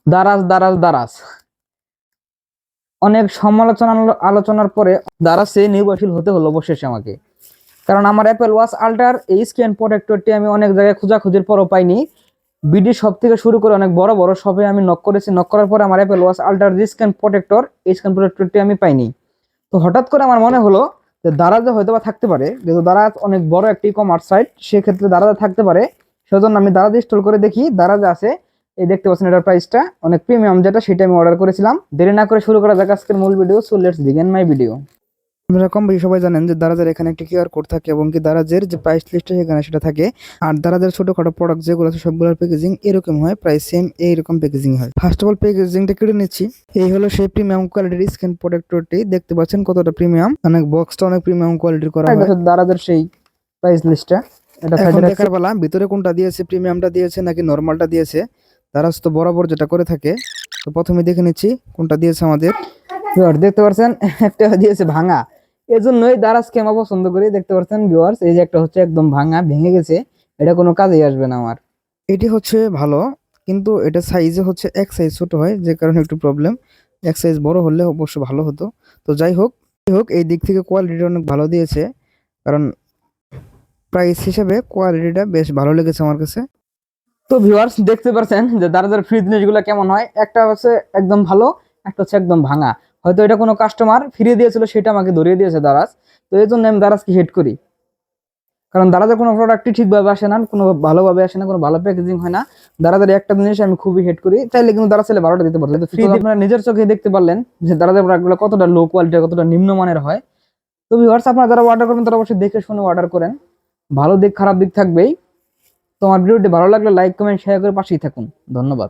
দারাজ দারাজ দারাজ অনেক সমালোচনা আলোচনার পরে দারাজে নির্ভরশীল হতে হলো অবশেষে আমাকে। কারণ আমার অ্যাপেল ওয়াচ আল্ট্রার এই স্ক্রিন প্রোটেক্টরটি আমি অনেক জায়গায় খোঁজাখুঁজির পরও পাইনি। বিডি শপ থেকে শুরু করে অনেক বড় বড় শপে আমি নক করেছি, নক করার পরে আমার অ্যাপেল ওয়াচ আল্ট্রার যে স্ক্রিন প্রোটেক্টর, এই স্ক্রিন প্রোটেক্টরটি আমি পাইনি। তো হঠাৎ করে আমার মনে হলো যে দারাজে হয়তো বা থাকতে পারে, যেহেতু দারাজ অনেক বড় একটি ই কমার্স সাইট, সেক্ষেত্রে দারাজে থাকতে পারে। সেজন্য আমি দারাজ ইনস্টল করে দেখি দারাজে আছে। এই দেখতে পাচ্ছেন এটার প্রাইসটা অনেক প্রিমিয়াম, যেটা সেটা আমি অর্ডার করেছিলাম। দেরি না করে শুরু করা যাক আজকের মূল video. So let's begin my video. আপনারা কম বেশি সবাই জানেন যে দারাজের এখানে একটি কিউআর কোড থাকে এবং কি দারাজের যে প্রাইস লিস্ট সেখানে সেটা থাকে। আর দারাজের ছোটখাটো প্রোডাক্ট যেগুলো আছে সবগুলোর প্যাকেজিং এরকম হয়, প্রায় সেম এইরকম প্যাকেজিং হয়। ফার্স্ট অফ অল প্যাকেজিংটা কেটে নিচ্ছি। এই হলো সেই প্রিমিয়াম কোয়ালিটির স্ক্রিন প্রোটেক্টরটি, দেখতে পাচ্ছেন কতটা প্রিমিয়াম, অনেক বক্সটা অনেক প্রিমিয়াম কোয়ালিটির করা হয়। দারাজের সেই প্রাইস লিস্টটা এটা এখন দেখার বেলা ভিতরে কোনটা দিয়েছে, প্রিমিয়ামটা দিয়েছে নাকি নরমালটা দিয়েছে। দারাজ তো বরাবর যেটা করে থাকে। তো প্রথমে দেখে নিচ্ছি কোনটা দিয়েছে আমাদের। দেখতে পাচ্ছেন একটা দিয়েছে ভাঙা, এজন্যই দারাজকে আমি পছন্দ করি। দেখতে পাচ্ছেন ভিউয়ার্স, এই যে একটা হচ্ছে একদম ভাঙা, ভেঙে গেছে, এটা কোনো কাজেই আসবে না আমার। এটি হচ্ছে ভালো, কিন্তু এটা সাইজে হচ্ছে এক সাইজ ছোট হয়, যে কারণে একটু প্রবলেম। এক সাইজ বড় হলে অবশ্য ভালো হতো। তো যাই হোক, এই দিক থেকে কোয়ালিটিটা অনেক ভালো দিয়েছে, কারণ প্রাইস হিসেবে কোয়ালিটিটা বেশ ভালো লেগেছে আমার কাছে। তো ভিউয়ার্স দেখতে পাচ্ছেন যে দারাজের ফ্রি জিনিসগুলো কেমন হয়। একটা হচ্ছে একদম ভালো, একটা হচ্ছে একদম ভাঙা। হয়তো এটা কোনো কাস্টমার ফ্রি দিয়েছিল, সেটা আমাকে ধরিয়ে দিয়েছে দারাজ। তো এই জন্য আমি দারাজকে হেট করি, কারণ দারাজের কোনো প্রোডাক্টই ঠিকভাবে আসে না, কোনো ভালোভাবে আসে না, কোনো ভালো প্যাকেজিং হয় না। দারাজের একটা জিনিস আমি খুবই হেট করি। চাইলে কিন্তু দারাজ চাইলে 12টা দিতে পারতো, ফ্রি আপনারা নিজের চোখে দেখতে পারলেন যে দারাজের প্রোডাক্টগুলো কতটা লো কোয়ালিটির, কতটা নিম্নমানের হয়। তো ভিউয়ার্স আপনারা যারা অর্ডার করবেন তারা অবশ্যই দেখে শুনে অর্ডার করেন। ভালো দিক খারাপ দিক থাকবেই। তোমার ভিডিওটি ভালো লাগলে লাইক কমেন্ট শেয়ার করে পাশেই থাকুন। ধন্যবাদ।